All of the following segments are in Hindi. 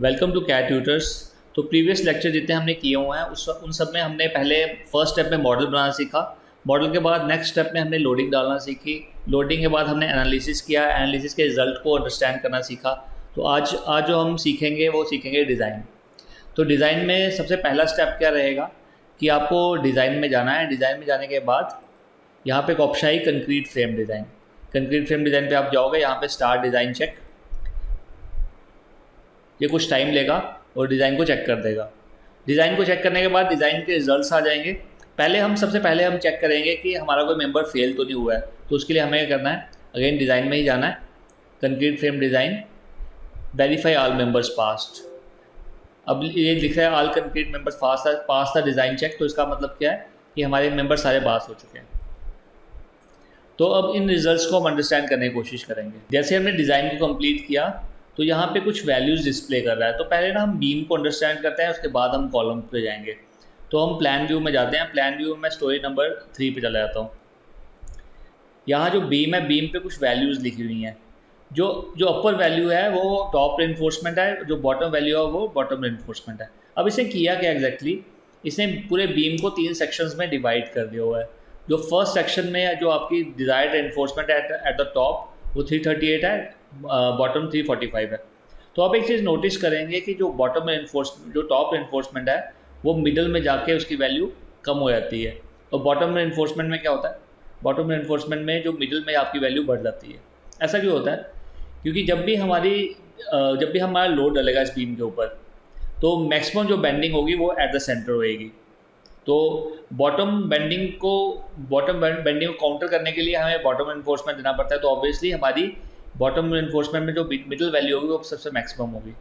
Welcome to CAT Tutors. तो प्रीवियस लेक्चर जितने हमने किए हुए हैं उन सब में हमने पहले फर्स्ट स्टेप में मॉडल बनाना सीखा। मॉडल के बाद नेक्स्ट स्टेप में हमने लोडिंग डालना सीखी। लोडिंग के बाद हमने एनालिसिस किया, एनालिसिस के रिजल्ट को अंडरस्टैंड करना सीखा। तो आज आज जो हम सीखेंगे वो सीखेंगे डिज़ाइन। तो डिज़ाइन में सबसे पहला स्टेप क्या रहेगा कि आपको डिज़ाइन में जाना है। डिज़ाइन में जाने के बाद यहाँ पे एक ऑप्शन है concrete frame design. Concrete frame design पे आप जाओगे, यहाँ पे स्टार्ट डिज़ाइन चेक। ये कुछ टाइम लेगा और डिज़ाइन को चेक कर देगा। डिज़ाइन को चेक करने के बाद डिज़ाइन के रिजल्ट्स आ जाएंगे। सबसे पहले हम चेक करेंगे कि हमारा कोई मेंबर फेल तो नहीं हुआ है। तो उसके लिए हमें क्या करना है, अगेन डिज़ाइन में ही जाना है, concrete frame design, verify all members past. अब ये लिखा है ऑल कंक्रीट मेंबर्स पास था डिज़ाइन चेक। तो इसका मतलब क्या है कि हमारे मेंबर सारे पास हो चुके हैं। तो अब इन रिजल्ट्स को हम अंडरस्टैंड करने की कोशिश करेंगे। जैसे हमने डिज़ाइन को कंप्लीट किया तो यहाँ पे कुछ वैल्यूज़ डिस्प्ले कर रहा है। तो पहले ना हम बीम को अंडरस्टैंड करते हैं, उसके बाद हम कॉलम पे जाएंगे। तो हम प्लान व्यू में जाते हैं। प्लान व्यू में स्टोरी नंबर 3 पे चला जाता हूँ। यहाँ जो बीम है, बीम पे कुछ वैल्यूज़ लिखी हुई हैं। जो जो अपर वैल्यू है वो टॉप रेनफोर्समेंट है, जो बॉटम वैल्यू है वो बॉटम रेनफोर्समेंट है। अब इसे किया क्या एग्जैक्टली, इसने पूरे बीम को 3 सेक्शंस में डिवाइड कर दिया हुआ है। जो फर्स्ट सेक्शन में जो आपकी डिजायर्ड रेनफोर्समेंट है एट द टॉप वो 338 है, बॉटम 345 है। तो आप एक चीज़ नोटिस करेंगे कि जो टॉप रेनफोर्समेंट है वो मिडल में जाके उसकी वैल्यू कम हो जाती है। और बॉटम रेनफोर्समेंट में क्या होता है, बॉटम रेनफोर्समेंट में जो मिडल में आपकी वैल्यू बढ़ जाती है। ऐसा क्यों होता है, क्योंकि जब भी हमारा लोड डलेगा इस बीम के ऊपर तो मैक्सिमम जो बेंडिंग होगी वो एट द सेंटर होएगी। तो बॉटम बेंडिंग को काउंटर करने के लिए हमें बॉटम रेनफोर्समेंट देना पड़ता है। तो ऑब्वियसली हमारी बॉटम रेनफोर्समेंट में जो मिडिल वैल्यू होगी वो सबसे मैक्सिमम होगी।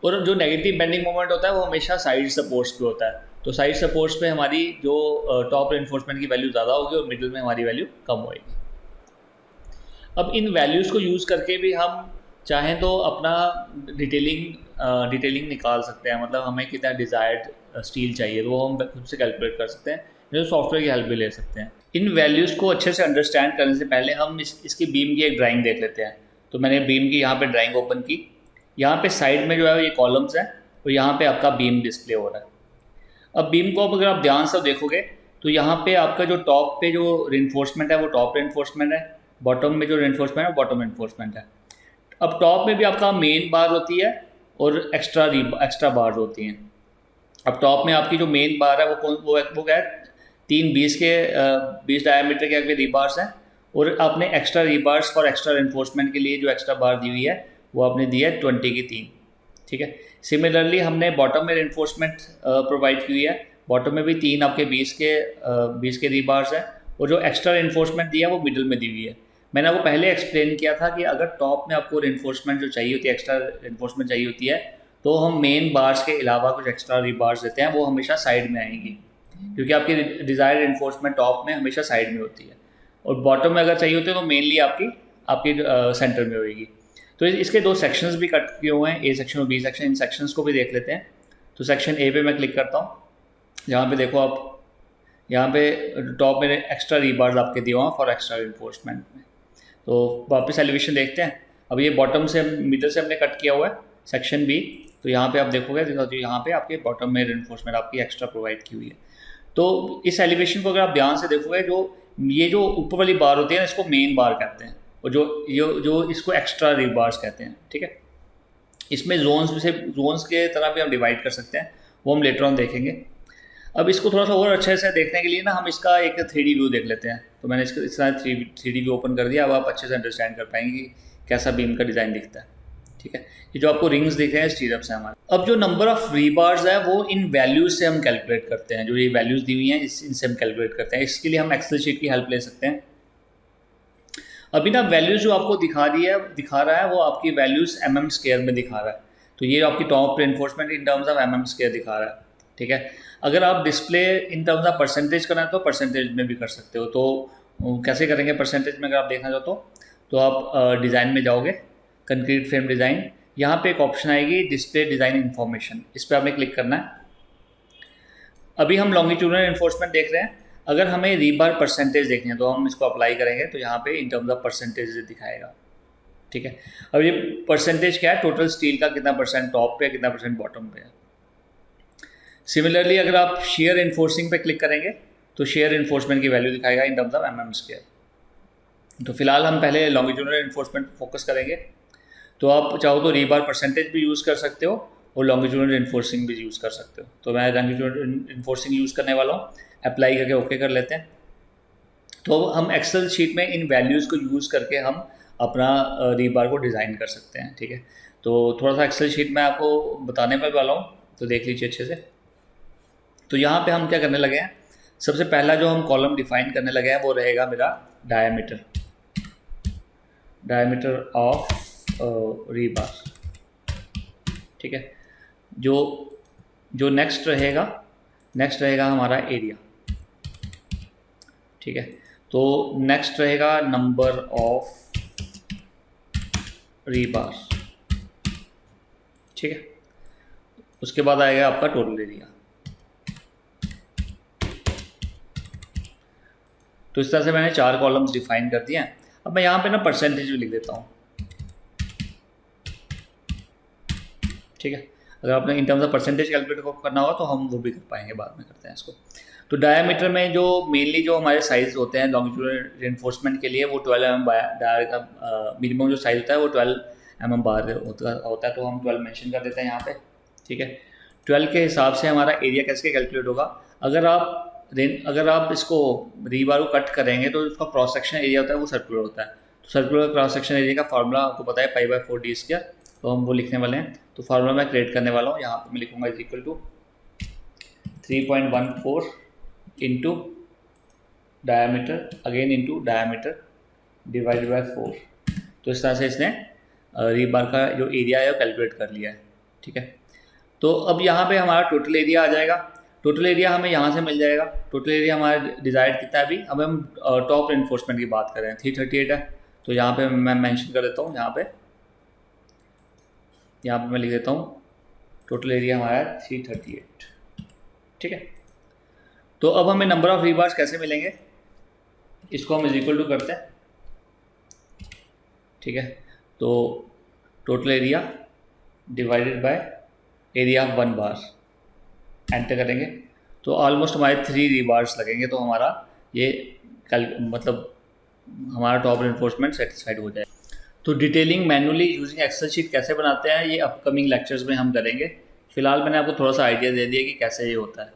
और जो नेगेटिव बेंडिंग मोमेंट होता है वो हमेशा साइड सपोर्ट्स पे होता है। तो साइड सपोर्ट्स पे हमारी जो टॉप रेनफोर्समेंट की वैल्यू ज़्यादा होगी और मिडिल में हमारी वैल्यू कम होगी। अब इन वैल्यूज़ को यूज़ करके भी हम चाहें तो अपना डिटेलिंग निकाल सकते हैं। मतलब हमें कितना डिज़ायर्ड स्टील चाहिए तो वो हम खुद से कैलकुलेट कर सकते हैं, जो सॉफ्टवेयर की हेल्प भी ले सकते हैं। इन वैल्यूज़ को अच्छे से अंडरस्टैंड करने से पहले हम इसकी बीम की एक ड्राइंग देख लेते हैं। तो मैंने बीम की यहाँ पे ड्राइंग ओपन की। यहाँ पे साइड में जो है ये कॉलम्स हैं और यहाँ पे आपका बीम डिस्प्ले हो रहा है। अब बीम को अगर आप ध्यान से देखोगे तो यहाँ पे आपका जो टॉप पे जो रेनफोर्समेंट है वो टॉप रेनफोर्समेंट है, बॉटम में जो रेनफोर्समेंट है वो बॉटम रेनफोर्समेंट है। अब टॉप में भी आपका मेन बार होती है और एक्स्ट्रा बार्स होती हैं। अब टॉप में आपकी जो मेन बार है वो क्या है, 20 डायमीटर के रीबार्स हैं। और आपने extra rebars for extra reinforcement के लिए जो एक्स्ट्रा बार दी हुई है वो आपने दी है 20 की 3। ठीक है। सिमिलरली हमने बॉटम में रेनफोर्समेंट प्रोवाइड की हुई है। बॉटम में भी 3 आपके 20 के रीबार्स हैं और जो एक्स्ट्रा रेनफोर्समेंट दिया है वो मिडल में दी हुई है। मैंने आपको पहले एक्सप्लेन किया था कि अगर टॉप में आपको रेनफोर्समेंट जो चाहिए होती है, एक्स्ट्रा रेनफोर्समेंट चाहिए होती है, तो हम मेन बार्स के अलावा कुछ एक्स्ट्रा रीबार्स देते हैं, वो हमेशा साइड में आएंगी। क्योंकि आपकी डिज़ायर्ड रेनफोर्समेंट टॉप में हमेशा साइड में होती है और बॉटम में अगर चाहिए होती है तो मेनली आपकी सेंटर में होएगी। तो इसके 2 सेक्शंस भी कट किए हुए हैं, ए सेक्शन और बी सेक्शन। इन सेक्शंस को भी देख लेते हैं। तो सेक्शन ए पे मैं क्लिक करता हूँ। यहाँ पे देखो आप, यहाँ पे टॉप में एक्स्ट्रा रीबार्स आपके दिए हुए हैं फॉर एक्स्ट्रा रेनफोर्समेंट में। तो वापस एलिवेशन देखते हैं। अब ये बॉटम से मिडल से हमने कट किया हुआ है सेक्शन बी। तो यहाँ पे आप देखोगे तो यहाँ पे आपके बॉटम में रेनफोर्समेंट आपकी एक्स्ट्रा प्रोवाइड की हुई है। तो इस एलिवेशन को अगर आप ध्यान से देखोगे, ये जो ऊपर वाली बार होती है ना, इसको मेन बार कहते हैं और जो इसको एक्स्ट्रा रीबार्स कहते हैं। ठीक है। इसमें जोन्स के तरह भी हम डिवाइड कर सकते हैं, वो हम लेटर ऑन देखेंगे। अब इसको थोड़ा सा और अच्छे से देखने के लिए ना हम इसका एक 3D व्यू देख लेते हैं। तो मैंने इस तरह 3D व्यू ओपन कर दिया। अब आप अच्छे से अंडरस्टैंड कर पाएंगे कि कैसा बीम का डिज़ाइन दिखता है। ठीक है। ये जो आपको रिंग्स दिख रहे हैं स्टीरअप्स हैं हमारे। अब जो नंबर ऑफ रीबार्स है वो इन वैल्यूज से हम कैलकुलेट करते हैं। जो ये वैल्यूज दी हुई हैं इनसे हम कैलकुलेट करते हैं। इसके लिए हम एक्सेल शीट की हेल्प ले सकते हैं। अभी ना वैल्यूज जो आपको दिखा रहा है वो आपकी वैल्यूज mm स्क्वायर में दिखा रहा है। तो ये आपकी top reinforcement in terms of mm square दिखा रहा है। ठीक है। अगर आप display in terms of percentage करना है तो परसेंटेज में भी कर सकते हो। तो कैसे करेंगे परसेंटेज में, अगर आप देखना चाहो तो आप डिज़ाइन में जाओगे, कंक्रीट फ्रेम डिज़ाइन, यहाँ पे एक ऑप्शन आएगी डिस्प्ले डिज़ाइन इन्फॉर्मेशन, इस पर आपने क्लिक करना है। अभी हम लॉन्गिट्यूडनल एनफोर्समेंट देख रहे हैं। अगर हमें रीबार परसेंटेज देखनी है तो हम इसको अप्लाई करेंगे तो यहाँ पे इन टर्म्स ऑफ परसेंटेज दिखाएगा। ठीक है। अब ये परसेंटेज क्या है, टोटल स्टील का कितना परसेंट टॉप पे है, कितना परसेंट बॉटम पे है। सिमिलरली अगर आप शेयर इन्फोर्सिंग पे क्लिक करेंगे तो शेयर इन्फोर्समेंट की वैल्यू दिखाएगा in terms of mm square. तो फिलहाल हम पहले लॉन्गिट्यूडनल इन्फोर्समेंट फोकस करेंगे। तो आप चाहो तो रीबार परसेंटेज भी यूज़ कर सकते हो और लॉन्गिट्यूडनल इन्फोर्सिंग भी यूज़ कर सकते हो। तो मैं लॉन्गिट्यूडनल इन्फोर्सिंग यूज़ करने वाला हूँ, अप्लाई करके ओके कर लेते हैं। तो हम एक्सेल शीट में इन वैल्यूज़ को यूज़ करके हम अपना रीबार को डिज़ाइन कर सकते हैं, ठीक है। तो थोड़ा सा एक्सेल शीट में आपको बताने पर वाला हूँ, तो देख लीजिए अच्छे से। तो यहाँ पे हम क्या करने लगे हैं, सबसे पहला जो हम कॉलम डिफाइन करने लगे हैं वो रहेगा मेरा डायमीटर ऑफ रीबार, ठीक है। जो नेक्स्ट रहेगा हमारा एरिया, ठीक है। तो नेक्स्ट रहेगा नंबर ऑफ रीबार, ठीक है। उसके बाद आएगा आपका टोटल एरिया। तो इस तरह से मैंने 4 कॉलम्स डिफाइन कर दिए हैं। अब मैं यहाँ पे ना परसेंटेज भी लिख देता हूँ, ठीक है। अगर आपने in terms of percentage calculate करना होगा तो हम वो भी कर पाएंगे, बाद में करते हैं इसको। तो डायमीटर में जो मेनली जो हमारे साइज होते हैं लॉन्गिट्यूडनल रिइंफोर्समेंट के लिए वो 12 mm डायर का मिनिमम जो साइज होता है वो 12 mm बार होता है। तो हम 12 मेंशन कर देते हैं यहाँ पे, ठीक है। 12 के हिसाब से हमारा एरिया कैसे कैलकुलेट होगा, अगर आप इसको रीबार को कट करेंगे तो उसका क्रॉस सेक्शन एरिया होता है वो सर्कुलर होता है। तो सर्कुलर क्रॉस सेक्शन एरिया का फार्मूला आपको पता है π/4d²। तो हम वो लिखने वाले हैं। तो फार्मूला मैं क्रिएट करने वाला हूँ, यहाँ पर मैं लिखूँगा = 3.14 into diameter again into diameter divided by 4। तो इस तरह से इसने रीबार का जो एरिया है वो कैलकुलेट कर लिया है, ठीक है। तो अब यहाँ पे हमारा टोटल एरिया आ जाएगा। टोटल एरिया हमें यहाँ से मिल जाएगा। टोटल एरिया हमारा डिजायर्ड कितना है अभी, अब हम टॉप इन्फोर्समेंट की बात कर रहे हैं, 338 है। तो यहाँ पे मैं मेंशन कर देता हूँ, यहाँ पे मैं लिख देता हूँ टोटल एरिया हमारा 338, ठीक है। तो अब हमें नंबर ऑफ रीबार्स कैसे मिलेंगे, इसको हम इक्वल टू करते हैं, ठीक है। तो total area divided by area of 1 bar enter करेंगे तो ऑलमोस्ट हमारे 3 रीबार्स लगेंगे। तो हमारा ये मतलब हमारा टॉप इन्फोर्समेंट सेटिस्फाइड हो जाए। तो detailing manually using Excel sheet कैसे बनाते हैं ये अपकमिंग लेक्चर्स में हम करेंगे। फिलहाल मैंने आपको थोड़ा सा आइडिया दे दिया कि कैसे ये होता है।